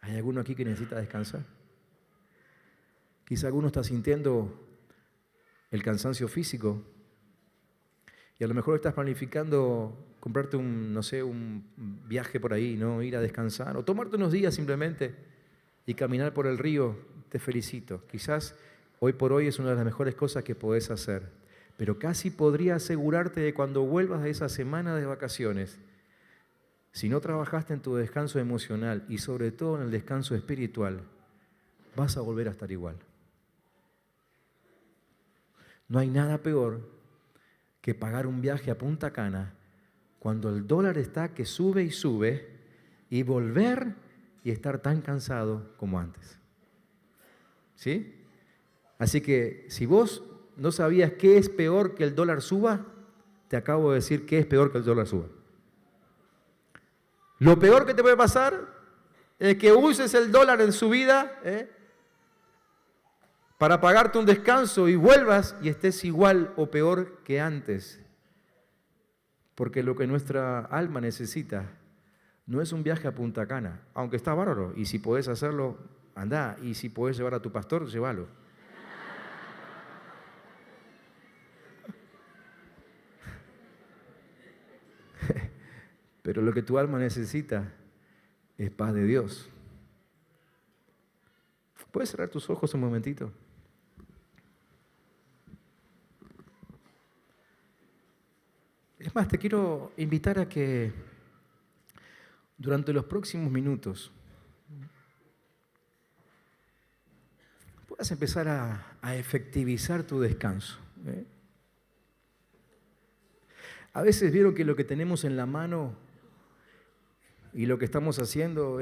¿Hay alguno aquí que necesita descansar? Quizá alguno está sintiendo el cansancio físico y a lo mejor estás planificando comprarte un viaje por ahí, ¿no? Ir a descansar o tomarte unos días simplemente y caminar por el río. Te felicito. Quizás hoy por hoy es una de las mejores cosas que podés hacer. Pero casi podría asegurarte de cuando vuelvas de esa semana de vacaciones, si no trabajaste en tu descanso emocional y sobre todo en el descanso espiritual, vas a volver a estar igual. No hay nada peor que pagar un viaje a Punta Cana cuando el dólar está que sube y sube y volver y estar tan cansado como antes. ¿Sí? Así que si vos no sabías qué es peor que el dólar suba, te acabo de decir qué es peor que el dólar suba. Lo peor que te puede pasar es que uses el dólar en subida para pagarte un descanso y vuelvas y estés igual o peor que antes. Porque lo que nuestra alma necesita no es un viaje a Punta Cana, aunque está bárbaro, y si podés hacerlo, andá, y si podés llevar a tu pastor, llévalo. Pero lo que tu alma necesita es paz de Dios. ¿Puedes cerrar tus ojos un momentito? Es más, te quiero invitar a que durante los próximos minutos puedas empezar a efectivizar tu descanso. A veces vieron que lo que tenemos en la mano y lo que estamos haciendo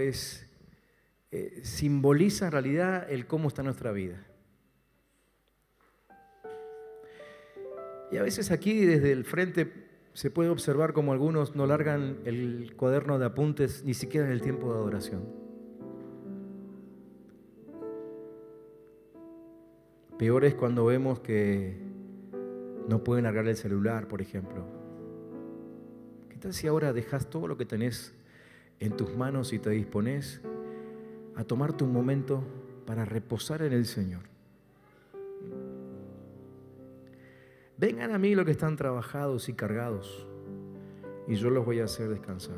simboliza en realidad el cómo está nuestra vida. Y a veces aquí desde el frente se puede observar como algunos no largan el cuaderno de apuntes ni siquiera en el tiempo de adoración. Peor es cuando vemos que no pueden largar el celular, por ejemplo. ¿Qué tal si ahora dejas todo lo que tenés en tus manos y te dispones a tomarte un momento para reposar en el Señor? Vengan a mí los que están trabajados y cargados, y yo los voy a hacer descansar.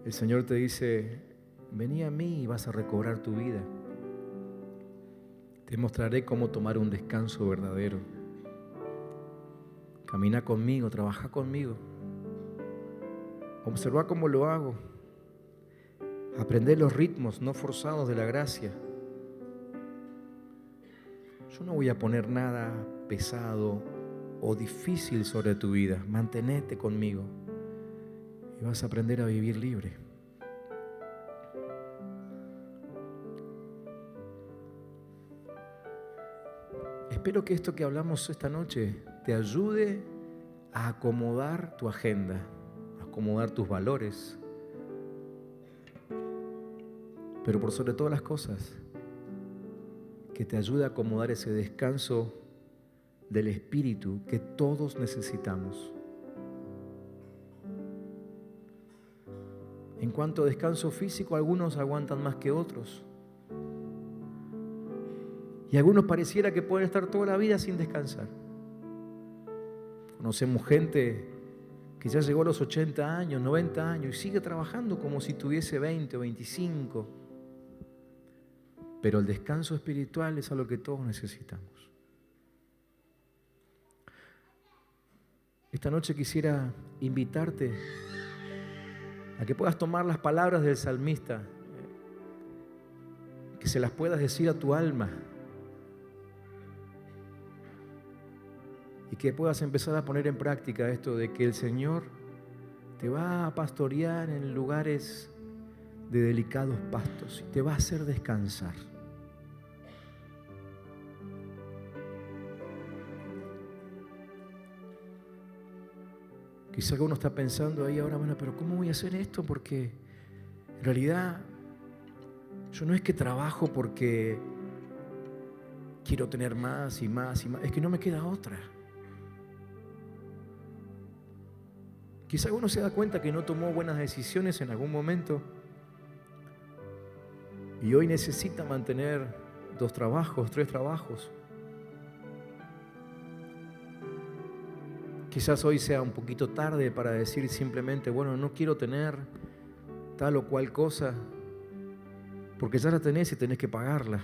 El Señor te dice, vení a mí y vas a recobrar tu vida. Te mostraré cómo tomar un descanso verdadero. Camina conmigo, trabaja conmigo. Observa cómo lo hago. Aprende los ritmos no forzados de la gracia. Yo no voy a poner nada pesado o difícil sobre tu vida. Mantenete conmigo y vas a aprender a vivir libre. Espero que esto que hablamos esta noche te ayude a acomodar tu agenda, a acomodar tus valores, pero por sobre todas las cosas, que te ayude a acomodar ese descanso del espíritu que todos necesitamos. En cuanto a descanso físico, algunos aguantan más que otros. Y algunos pareciera que pueden estar toda la vida sin descansar. Conocemos gente que ya llegó a los 80 años, 90 años y sigue trabajando como si tuviese 20 o 25. Pero el descanso espiritual es algo que todos necesitamos. Esta noche quisiera invitarte a que puedas tomar las palabras del salmista, que se las puedas decir a tu alma y que puedas empezar a poner en práctica esto de que el Señor te va a pastorear en lugares de delicados pastos y te va a hacer descansar. Quizá uno está pensando ahí ahora, bueno, pero ¿cómo voy a hacer esto? Porque en realidad yo no es que trabajo porque quiero tener más y más y más, es que no me queda otra. Quizá uno se da cuenta que no tomó buenas decisiones en algún momento y hoy necesita mantener 2 trabajos, 3 trabajos. Quizás hoy sea un poquito tarde para decir simplemente, bueno, no quiero tener tal o cual cosa, porque ya la tenés y tenés que pagarla.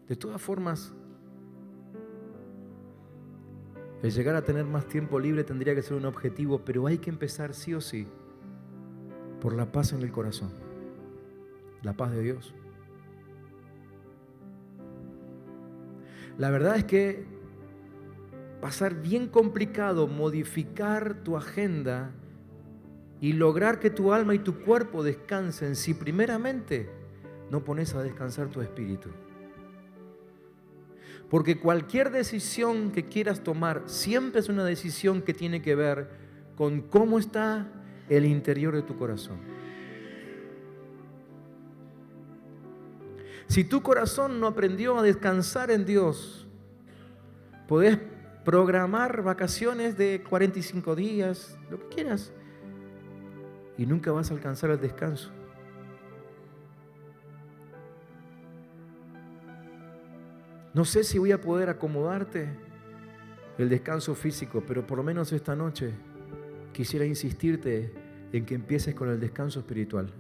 De todas formas, el llegar a tener más tiempo libre tendría que ser un objetivo, pero hay que empezar sí o sí por la paz en el corazón, la paz de Dios. La verdad es que va a ser bien complicado modificar tu agenda y lograr que tu alma y tu cuerpo descansen si primeramente no pones a descansar tu espíritu. Porque cualquier decisión que quieras tomar siempre es una decisión que tiene que ver con cómo está el interior de tu corazón. Si tu corazón no aprendió a descansar en Dios, podés programar vacaciones de 45 días, lo que quieras, y nunca vas a alcanzar el descanso. No sé si voy a poder acomodarte el descanso físico, pero por lo menos esta noche quisiera insistirte en que empieces con el descanso espiritual.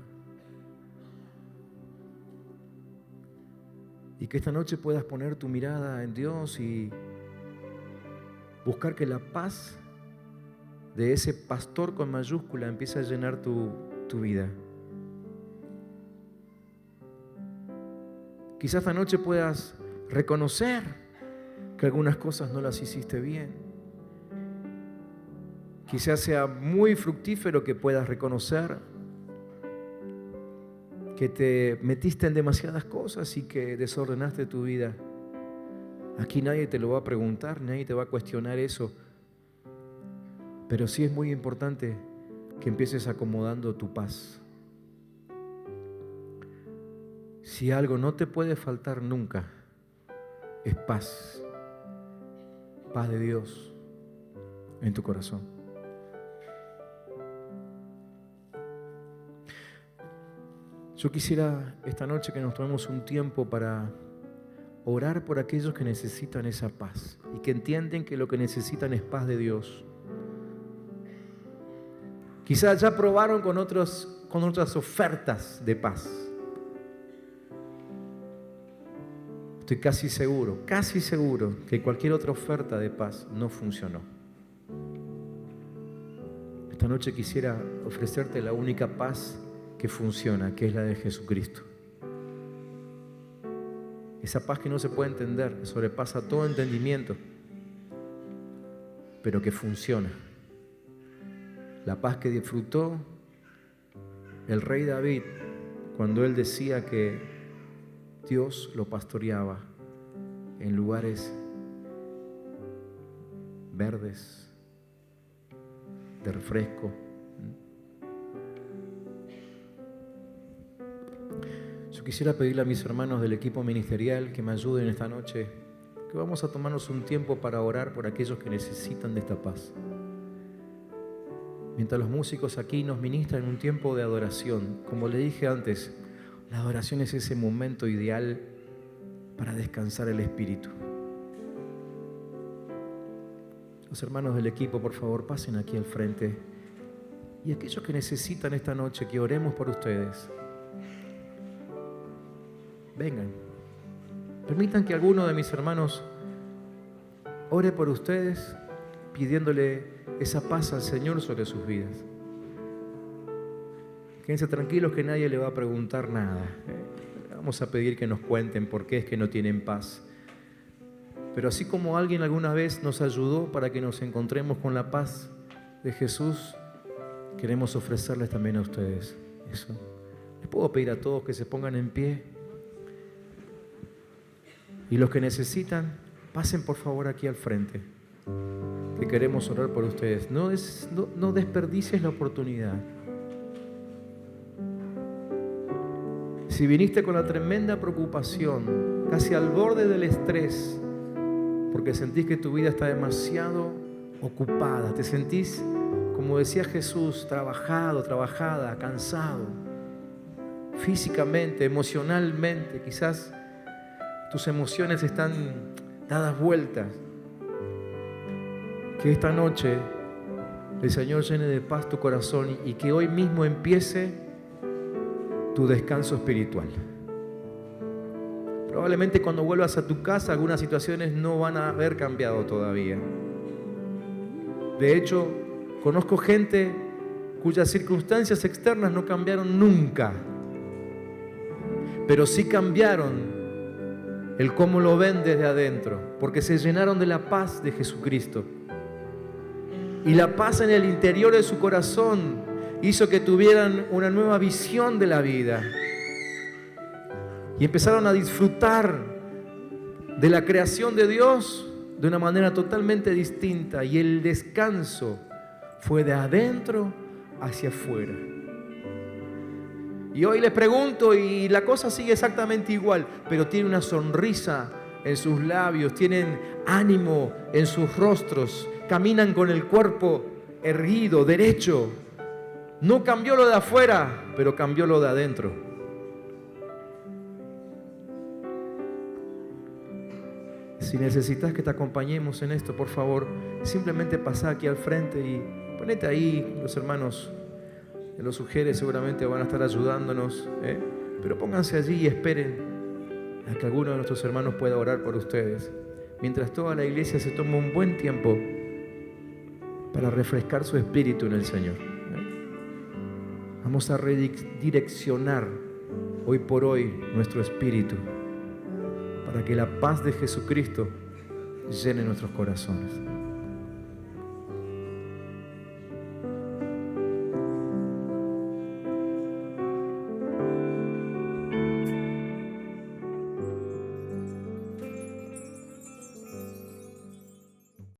Y que esta noche puedas poner tu mirada en Dios y buscar que la paz de ese pastor con mayúscula empiece a llenar tu vida. Quizás esta noche puedas reconocer que algunas cosas no las hiciste bien. Quizás sea muy fructífero que puedas reconocer que te metiste en demasiadas cosas y que desordenaste tu vida. Aquí nadie te lo va a preguntar, nadie te va a cuestionar eso. Pero sí es muy importante que empieces acomodando tu paz. Si algo no te puede faltar nunca, es paz. Paz de Dios en tu corazón. Yo quisiera esta noche que nos tomemos un tiempo para orar por aquellos que necesitan esa paz y que entienden que lo que necesitan es paz de Dios. Quizás ya probaron con otras ofertas de paz. Estoy casi seguro que cualquier otra oferta de paz no funcionó. Esta noche quisiera ofrecerte la única paz que funciona, que es la de Jesucristo. Esa paz que no se puede entender, que sobrepasa todo entendimiento, pero que funciona. La paz que disfrutó el rey David cuando él decía que Dios lo pastoreaba en lugares verdes, de refresco. Yo quisiera pedirle a mis hermanos del equipo ministerial que me ayuden esta noche, que vamos a tomarnos un tiempo para orar por aquellos que necesitan de esta paz. Mientras los músicos aquí nos ministran en un tiempo de adoración, como le dije antes, la adoración es ese momento ideal para descansar el espíritu. Los hermanos del equipo, por favor, pasen aquí al frente. Y aquellos que necesitan esta noche que oremos por ustedes, vengan. Permitan que alguno de mis hermanos ore por ustedes, pidiéndole esa paz al Señor sobre sus vidas. Quédense tranquilos que nadie le va a preguntar nada. Vamos a pedir que nos cuenten por qué es que no tienen paz. Pero así como alguien alguna vez nos ayudó para que nos encontremos con la paz de Jesús, queremos ofrecerles también a ustedes eso. Les puedo pedir a todos que se pongan en pie. Y los que necesitan, pasen por favor aquí al frente, que queremos orar por ustedes. No desperdicies la oportunidad. Si viniste con la tremenda preocupación, casi al borde del estrés, porque sentís que tu vida está demasiado ocupada, te sentís, como decía Jesús, trabajada, cansado, físicamente, emocionalmente, quizás tus emociones están dadas vueltas. Que esta noche el Señor llene de paz tu corazón y que hoy mismo empiece tu descanso espiritual. Probablemente cuando vuelvas a tu casa algunas situaciones no van a haber cambiado todavía. De hecho, conozco gente cuyas circunstancias externas no cambiaron nunca, pero sí cambiaron el cómo lo ven desde adentro, porque se llenaron de la paz de Jesucristo. Y la paz en el interior de su corazón hizo que tuvieran una nueva visión de la vida. Y empezaron a disfrutar de la creación de Dios de una manera totalmente distinta. Y el descanso fue de adentro hacia afuera. Y hoy les pregunto, y la cosa sigue exactamente igual, pero tiene una sonrisa en sus labios, tienen ánimo en sus rostros, caminan con el cuerpo erguido, derecho. No cambió lo de afuera, pero cambió lo de adentro. Si necesitas que te acompañemos en esto, por favor, simplemente pasa aquí al frente y ponete ahí. Los hermanos de los sugieres seguramente van a estar ayudándonos, pero pónganse allí y esperen a que alguno de nuestros hermanos pueda orar por ustedes, mientras toda la iglesia se toma un buen tiempo para refrescar su espíritu en el Señor. Vamos a redireccionar hoy por hoy nuestro espíritu para que la paz de Jesucristo llene nuestros corazones.